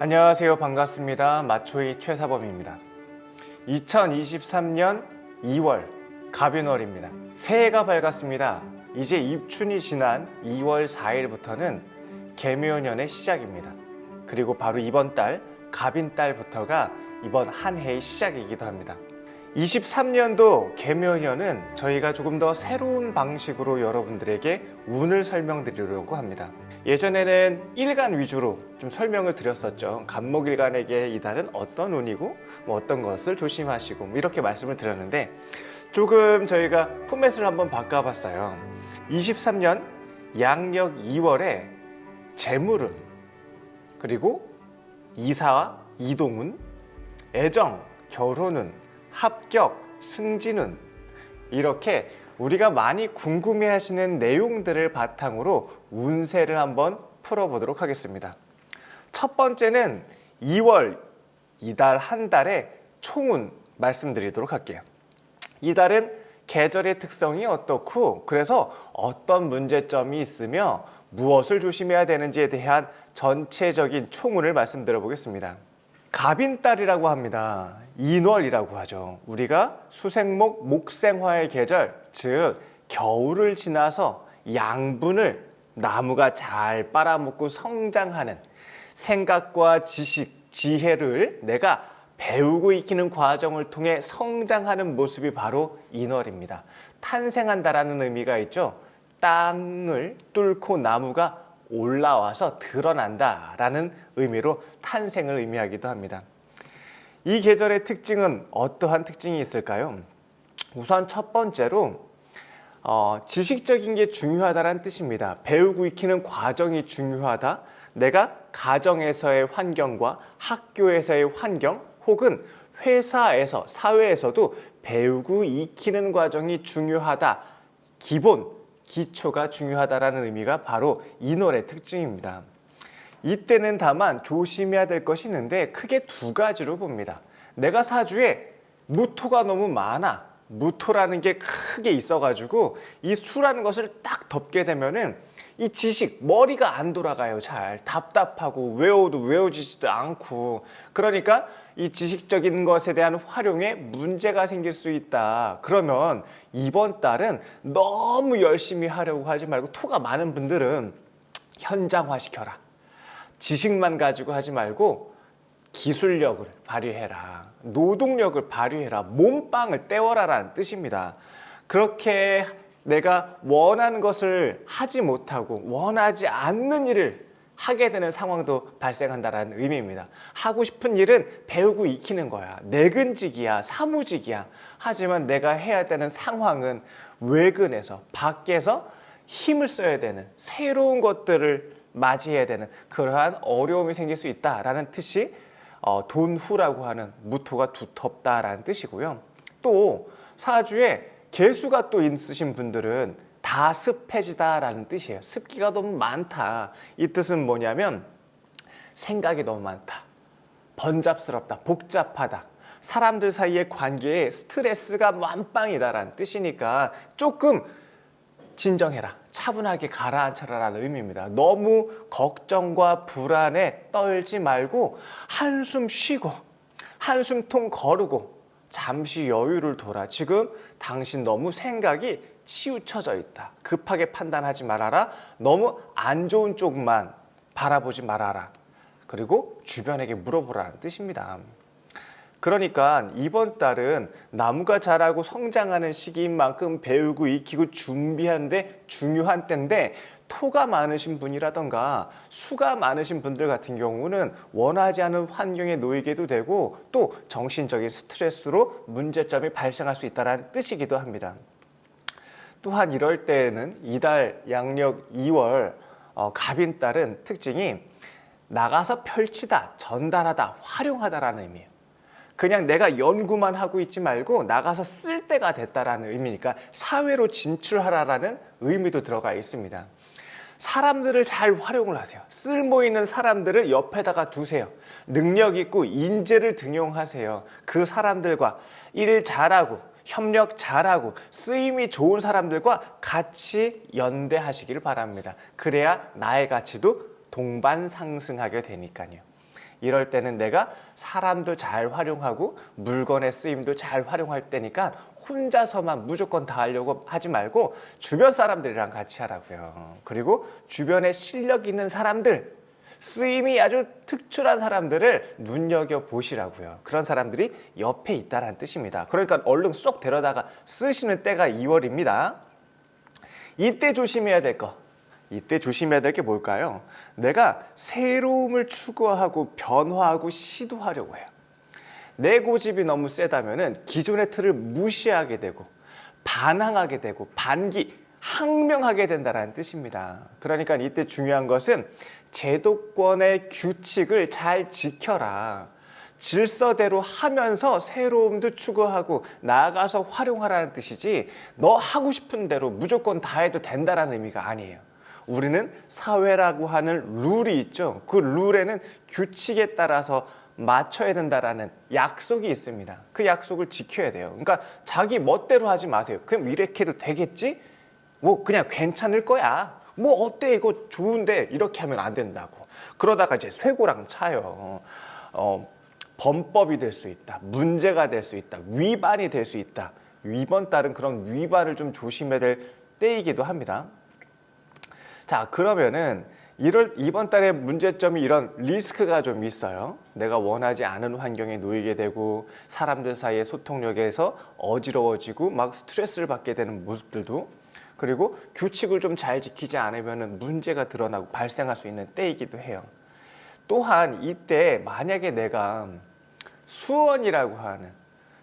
안녕하세요. 반갑습니다. 마초이 최사범입니다. 2023년 2월 갑인월입니다. 새해가 밝았습니다. 이제 입춘이 지난 2월 4일부터는 개묘년의 시작입니다. 그리고 바로 이번 달 갑인달부터가 이번 한 해의 시작이기도 합니다. 23년도 개묘년은 저희가 조금 더 새로운 방식으로 여러분들에게 운을 설명드리려고 합니다. 예전에는 일간 위주로 좀 설명을 드렸었죠. 갑목일간에게 이달은 어떤 운이고 어떤 것을 조심하시고 이렇게 말씀을 드렸는데, 조금 저희가 포맷을 한번 바꿔봤어요. 23년 양력 2월에 재물운, 그리고 이사와 이동운, 애정, 결혼운, 합격, 승진운, 이렇게 우리가 많이 궁금해하시는 내용들을 바탕으로 운세를 한번 풀어보도록 하겠습니다. 첫 번째는 2월 이달 한 달의 총운 말씀드리도록 할게요. 이달은 계절의 특성이 어떻고, 그래서 어떤 문제점이 있으며 무엇을 조심해야 되는지에 대한 전체적인 총운을 말씀드려 보겠습니다. 갑인달이라고 합니다. 인월이라고 하죠. 우리가 수생목 목생화의 계절, 즉 겨울을 지나서 양분을 나무가 잘 빨아먹고 성장하는, 생각과 지식, 지혜를 내가 배우고 익히는 과정을 통해 성장하는 모습이 바로 인월입니다. 탄생한다라는 의미가 있죠. 땅을 뚫고 나무가 올라와서 드러난다라는 의미로 탄생을 의미하기도 합니다. 이 계절의 특징은 어떠한 특징이 있을까요? 우선 첫 번째로 지식적인 게 중요하다는 뜻입니다. 배우고 익히는 과정이 중요하다. 내가 가정에서의 환경과 학교에서의 환경, 혹은 회사에서, 사회에서도 배우고 익히는 과정이 중요하다. 기초가 중요하다는 의미가 바로 인월의 특징입니다. 이때는 다만 조심해야 될 것이 있는데 크게 두 가지로 봅니다. 내가 사주에 무토가 너무 많아. 무토라는 게 크게 있어가지고 이 수라는 것을 딱 덮게 되면은 이 지식, 머리가 안 돌아가요. 잘 답답하고 외워도 외워지지도 않고, 그러니까 이 지식적인 것에 대한 활용에 문제가 생길 수 있다. 그러면 이번 달은 너무 열심히 하려고 하지 말고, 토가 많은 분들은 현장화시켜라. 지식만 가지고 하지 말고 기술력을 발휘해라. 노동력을 발휘해라. 몸빵을 때워라라는 뜻입니다. 그렇게 내가 원하는 것을 하지 못하고 원하지 않는 일을 하게 되는 상황도 발생한다는 의미입니다. 하고 싶은 일은 배우고 익히는 거야. 내근직이야, 사무직이야. 하지만 내가 해야 되는 상황은 외근에서, 밖에서 힘을 써야 되는, 새로운 것들을 맞이해야 되는 그러한 어려움이 생길 수 있다라는 뜻이 돈후라고 하는 무토가 두텁다라는 뜻이고요. 또 사주에 개수가 또 있으신 분들은 다습해지다라는 뜻이에요. 습기가 너무 많다. 이 뜻은 뭐냐면 생각이 너무 많다, 번잡스럽다, 복잡하다, 사람들 사이의 관계에 스트레스가 만빵이다라는 뜻이니까 조금 진정해라, 차분하게 가라앉혀라라는 의미입니다. 너무 걱정과 불안에 떨지 말고 한숨 쉬고 한숨통 거르고 잠시 여유를 둬라. 지금 당신 너무 생각이 치우쳐져 있다. 급하게 판단하지 말아라. 너무 안 좋은 쪽만 바라보지 말아라. 그리고 주변에게 물어보라는 뜻입니다. 그러니까 이번 달은 나무가 자라고 성장하는 시기인 만큼 배우고 익히고 준비하는데 중요한 때인데, 토가 많으신 분이라던가 수가 많으신 분들 같은 경우는 원하지 않은 환경에 놓이게도 되고, 또 정신적인 스트레스로 문제점이 발생할 수 있다는 뜻이기도 합니다. 또한 이럴 때에는 이달 양력 2월 갑인달은 특징이 나가서 펼치다, 전달하다, 활용하다라는 의미예요. 그냥 내가 연구만 하고 있지 말고 나가서 쓸 때가 됐다라는 의미니까 사회로 진출하라라는 의미도 들어가 있습니다. 사람들을 잘 활용을 하세요. 쓸모 있는 사람들을 옆에다가 두세요. 능력 있고 인재를 등용하세요. 그 사람들과 일 잘하고 협력 잘하고 쓰임이 좋은 사람들과 같이 연대하시길 바랍니다. 그래야 나의 가치도 동반 상승하게 되니까요. 이럴 때는 내가 사람도 잘 활용하고 물건의 쓰임도 잘 활용할 때니까 혼자서만 무조건 다 하려고 하지 말고 주변 사람들이랑 같이 하라고요. 그리고 주변에 실력 있는 사람들, 쓰임이 아주 특출한 사람들을 눈여겨보시라고요. 그런 사람들이 옆에 있다는 뜻입니다. 그러니까 얼른 쏙 데려다가 쓰시는 때가 2월입니다. 이때 조심해야 될 거. 이때 조심해야 될 게 뭘까요? 내가 새로움을 추구하고 변화하고 시도하려고 해요. 내 고집이 너무 세다면은 기존의 틀을 무시하게 되고 반항하게 되고 항명하게 된다는 뜻입니다. 그러니까 이때 중요한 것은 제도권의 규칙을 잘 지켜라. 질서대로 하면서 새로움도 추구하고 나아가서 활용하라는 뜻이지 너 하고 싶은 대로 무조건 다 해도 된다는 의미가 아니에요. 우리는 사회라고 하는 룰이 있죠. 그 룰에는 규칙에 따라서 맞춰야 된다라는 약속이 있습니다. 그 약속을 지켜야 돼요. 그러니까 자기 멋대로 하지 마세요. 그럼 이렇게 해도 되겠지? 뭐 그냥 괜찮을 거야. 뭐 어때 이거 좋은데 이렇게 하면 안 된다고. 그러다가 이제 쇠고랑 차요. 범법이 될 수 있다. 문제가 될 수 있다. 위반이 될 수 있다. 이번 달은 그런 위반을 좀 조심해야 될 때이기도 합니다. 자, 그러면은 이번 달의 문제점이 이런 리스크가 좀 있어요. 내가 원하지 않은 환경에 놓이게 되고 사람들 사이의 소통력에서 어지러워지고 막 스트레스를 받게 되는 모습들도, 그리고 규칙을 좀 잘 지키지 않으면 문제가 드러나고 발생할 수 있는 때이기도 해요. 또한 이때 만약에 내가 수원이라고 하는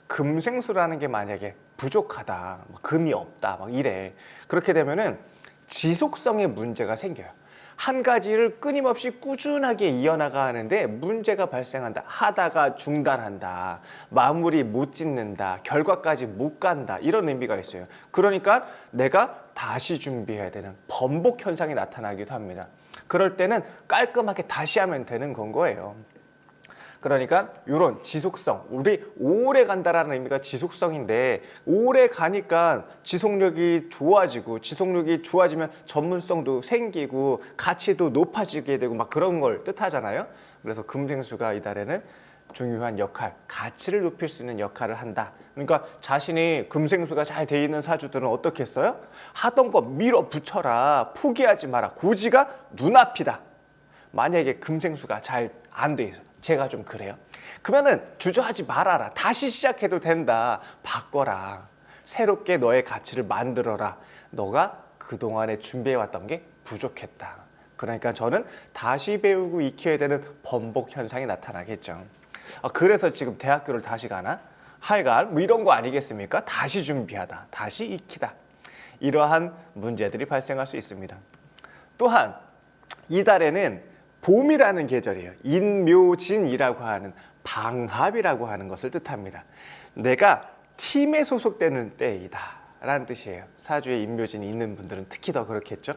금생수라는 게 만약에 부족하다, 금이 없다, 막 이래. 그렇게 되면은 지속성의 문제가 생겨요. 한 가지를 끊임없이 꾸준하게 이어나가는데 문제가 발생한다. 하다가 중단한다. 마무리 못 짓는다. 결과까지 못 간다. 이런 의미가 있어요. 그러니까 내가 다시 준비해야 되는 번복 현상이 나타나기도 합니다. 그럴 때는 깔끔하게 다시 하면 되는 건 거예요. 그러니까 이런 지속성, 우리 오래 간다라는 의미가 지속성인데, 오래 가니까 지속력이 좋아지고, 지속력이 좋아지면 전문성도 생기고 가치도 높아지게 되고 막 그런 걸 뜻하잖아요. 그래서 금생수가 이달에는 중요한 역할, 가치를 높일 수 있는 역할을 한다. 그러니까 자신이 금생수가 잘 돼 있는 사주들은 어떻게 했어요? 하던 거 밀어붙여라. 포기하지 마라. 고지가 눈앞이다. 만약에 금생수가 잘 안 돼 있어. 제가 좀 그래요. 그러면은 주저하지 말아라. 다시 시작해도 된다. 바꿔라. 새롭게 너의 가치를 만들어라. 너가 그동안에 준비해왔던 게 부족했다. 그러니까 저는 다시 배우고 익혀야 되는 번복 현상이 나타나겠죠. 그래서 지금 대학교를 다시 가나? 하여간 뭐 이런 거 아니겠습니까? 다시 준비하다. 다시 익히다. 이러한 문제들이 발생할 수 있습니다. 또한 이달에는 봄이라는 계절이에요. 인묘진이라고 하는 방합이라고 하는 것을 뜻합니다. 내가 팀에 소속되는 때이다 라는 뜻이에요. 사주에 인묘진이 있는 분들은 특히 더 그렇겠죠.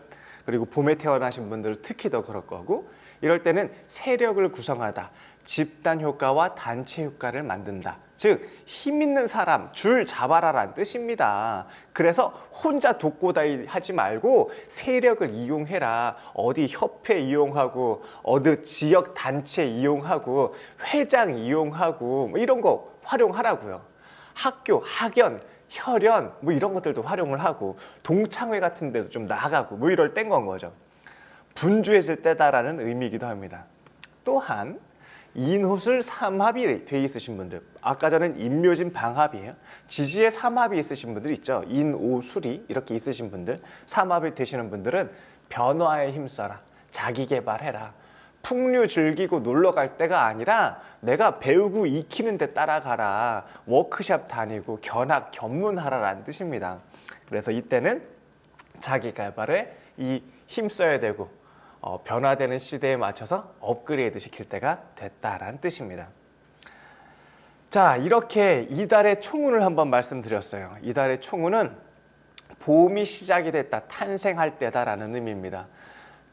그리고 봄에 태어나신 분들은 특히 더 그럴 거고, 이럴 때는 세력을 구성하다, 집단 효과와 단체 효과를 만든다. 즉 힘 있는 사람 줄 잡아라라는 뜻입니다. 그래서 혼자 독고다이 하지 말고 세력을 이용해라. 어디 협회 이용하고 어느 지역 단체 이용하고 회장 이용하고 뭐 이런 거 활용하라고요. 학교, 학연, 혈연 뭐 이런 것들도 활용을 하고 동창회 같은 데도 좀 나가고 뭐 이럴 땐 건 거죠. 분주해질 때다라는 의미이기도 합니다. 또한 인호술 삼합이 돼 있으신 분들, 아까 전엔 인묘진 방합이에요. 지지에 삼합이 있으신 분들 있죠. 인오술이 이렇게 있으신 분들, 삼합이 되시는 분들은 변화에 힘써라. 자기 개발해라. 풍류 즐기고 놀러 갈 때가 아니라 내가 배우고 익히는 데 따라가라. 워크숍 다니고 견학 견문하라라는 뜻입니다. 그래서 이때는 자기 개발에 힘써야 되고 변화되는 시대에 맞춰서 업그레이드 시킬 때가 됐다라는 뜻입니다. 자, 이렇게 이달의 총운을 한번 말씀드렸어요. 이달의 총운은 봄이 시작이 됐다, 탄생할 때다라는 의미입니다.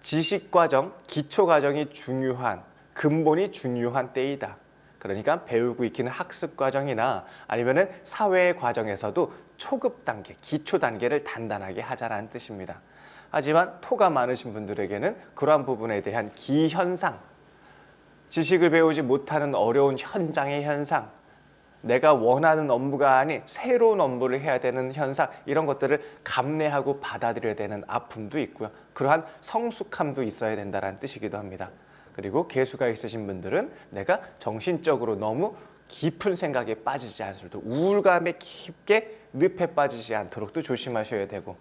지식과정, 기초과정이 중요한, 근본이 중요한 때이다. 그러니까 배우고 익히는 학습 과정이나 아니면은 사회 과정에서도 초급 단계, 기초 단계를 단단하게 하자라는 뜻입니다. 하지만 토가 많으신 분들에게는 그러한 부분에 대한 기현상, 지식을 배우지 못하는 어려운 현장의 현상, 내가 원하는 업무가 아닌 새로운 업무를 해야 되는 현상, 이런 것들을 감내하고 받아들여야 되는 아픔도 있고요. 그러한 성숙함도 있어야 된다는 뜻이기도 합니다. 그리고 개수가 있으신 분들은 내가 정신적으로 너무 깊은 생각에 빠지지 않도록, 우울감에 깊게 늪에 빠지지 않도록도 조심하셔야 되고,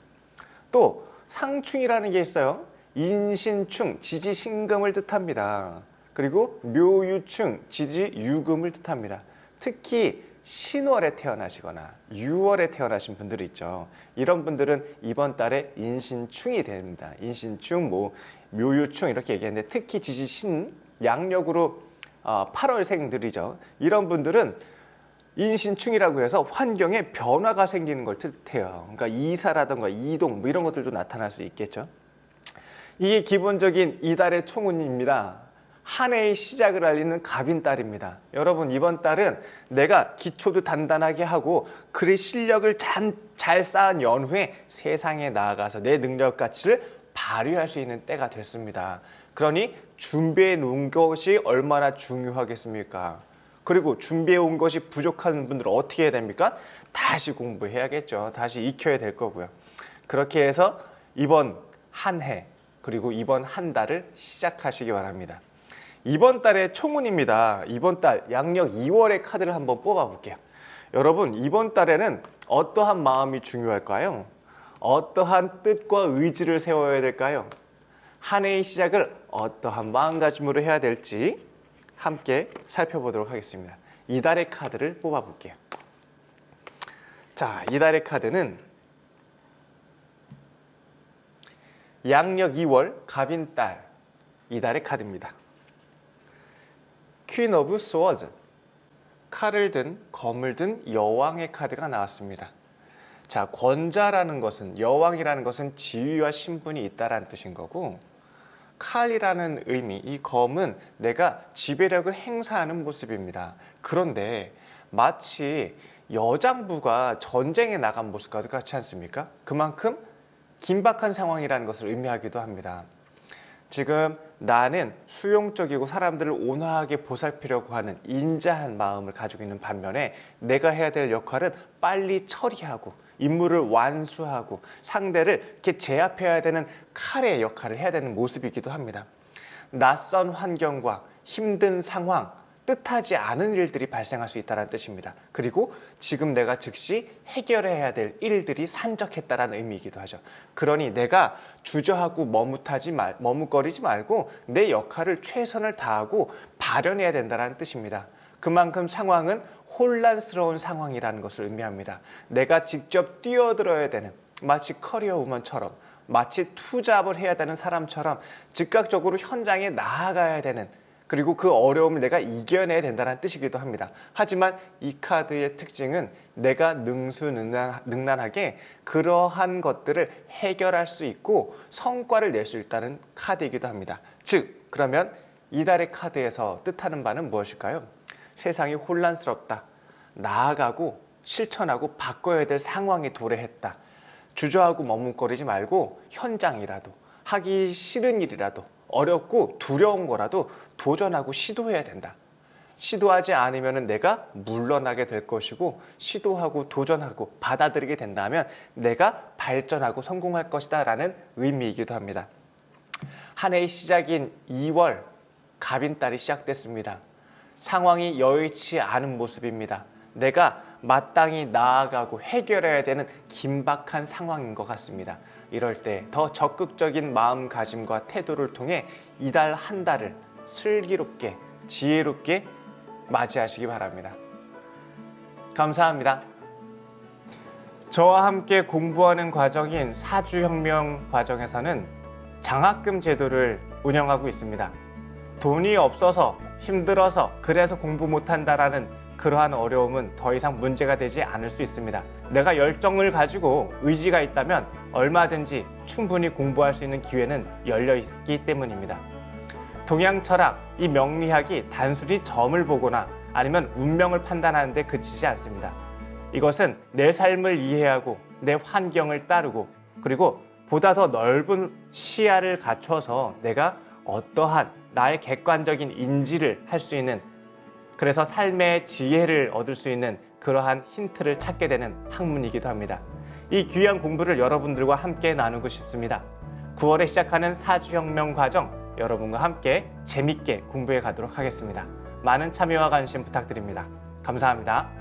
또 상충이라는 게 있어요. 인신충, 지지신금을 뜻합니다. 그리고 묘유충, 지지유금을 뜻합니다. 특히 신월에 태어나시거나 6월에 태어나신 분들이 있죠. 이런 분들은 이번 달에 인신충이 됩니다. 인신충, 묘유충 이렇게 얘기했는데, 특히 지지신, 양력으로 8월생들이죠. 이런 분들은 인신충이라고 해서 환경에 변화가 생기는 걸 뜻해요. 그러니까 이사라든가 이동 이런 것들도 나타날 수 있겠죠. 이게 기본적인 이달의 총운입니다. 한 해의 시작을 알리는 갑인달입니다. 여러분, 이번 달은 내가 기초도 단단하게 하고 그의 실력을 잘 쌓은 연후에 세상에 나아가서 내 능력 가치를 발휘할 수 있는 때가 됐습니다. 그러니 준비해 놓은 것이 얼마나 중요하겠습니까? 그리고 준비해 온 것이 부족한 분들은 어떻게 해야 됩니까? 다시 공부해야겠죠. 다시 익혀야 될 거고요. 그렇게 해서 이번 한 해, 그리고 이번 한 달을 시작하시기 바랍니다. 이번 달의 총운입니다. 이번 달 양력 2월의 카드를 한번 뽑아 볼게요. 여러분, 이번 달에는 어떠한 마음이 중요할까요? 어떠한 뜻과 의지를 세워야 될까요? 한 해의 시작을 어떠한 마음가짐으로 해야 될지 함께 살펴보도록 하겠습니다. 이달의 카드를 뽑아 볼게요. 자, 이달의 카드는 양력 2월 갑인달 이달의 카드입니다. 퀸 오브 스워즈, 칼을 든 검을 든 여왕의 카드가 나왔습니다. 자, 권자라는 것은, 여왕이라는 것은 지위와 신분이 있다라는 뜻인 거고, 칼이라는 의미, 이 검은 내가 지배력을 행사하는 모습입니다. 그런데 마치 여장부가 전쟁에 나간 모습과 같지 않습니까? 그만큼 긴박한 상황이라는 것을 의미하기도 합니다. 지금 나는 수용적이고 사람들을 온화하게 보살피려고 하는 인자한 마음을 가지고 있는 반면에, 내가 해야 될 역할은 빨리 처리하고 임무를 완수하고 상대를 이렇게 제압해야 되는 칼의 역할을 해야 되는 모습이기도 합니다. 낯선 환경과 힘든 상황, 뜻하지 않은 일들이 발생할 수 있다는 뜻입니다. 그리고 지금 내가 즉시 해결해야 될 일들이 산적했다는 의미이기도 하죠. 그러니 내가 주저하고 머뭇거리지 말고 내 역할을 최선을 다하고 발현해야 된다는 뜻입니다. 그만큼 상황은 혼란스러운 상황이라는 것을 의미합니다. 내가 직접 뛰어들어야 되는, 마치 커리어 우먼처럼, 마치 투잡을 해야 되는 사람처럼 즉각적으로 현장에 나아가야 되는, 그리고 그 어려움을 내가 이겨내야 된다는 뜻이기도 합니다. 하지만 이 카드의 특징은 내가 능란하게 그러한 것들을 해결할 수 있고 성과를 낼 수 있다는 카드이기도 합니다. 즉, 그러면 이달의 카드에서 뜻하는 바는 무엇일까요? 세상이 혼란스럽다. 나아가고 실천하고 바꿔야 될 상황에 도래했다. 주저하고 머뭇거리지 말고 현장이라도, 하기 싫은 일이라도, 어렵고 두려운 거라도 도전하고 시도해야 된다. 시도하지 않으면 내가 물러나게 될 것이고, 시도하고 도전하고 받아들이게 된다면 내가 발전하고 성공할 것이다 라는 의미이기도 합니다. 한 해의 시작인 2월 갑인달이 시작됐습니다. 상황이 여의치 않은 모습입니다. 내가 마땅히 나아가고 해결해야 되는 긴박한 상황인 것 같습니다. 이럴 때 더 적극적인 마음가짐과 태도를 통해 이달 한 달을 슬기롭게, 지혜롭게 맞이하시기 바랍니다. 감사합니다. 저와 함께 공부하는 과정인 사주혁명 과정에서는 장학금 제도를 운영하고 있습니다. 돈이 없어서, 힘들어서, 그래서 공부 못한다라는 그러한 어려움은 더 이상 문제가 되지 않을 수 있습니다. 내가 열정을 가지고 의지가 있다면 얼마든지 충분히 공부할 수 있는 기회는 열려 있기 때문입니다. 동양 철학, 이 명리학이 단순히 점을 보거나 아니면 운명을 판단하는 데 그치지 않습니다. 이것은 내 삶을 이해하고 내 환경을 따르고, 그리고 보다 더 넓은 시야를 갖춰서 내가 어떠한 나의 객관적인 인지를 할 수 있는, 그래서 삶의 지혜를 얻을 수 있는 그러한 힌트를 찾게 되는 학문이기도 합니다. 이 귀한 공부를 여러분들과 함께 나누고 싶습니다. 9월에 시작하는 사주혁명 과정, 여러분과 함께 재밌게 공부해 가도록 하겠습니다. 많은 참여와 관심 부탁드립니다. 감사합니다.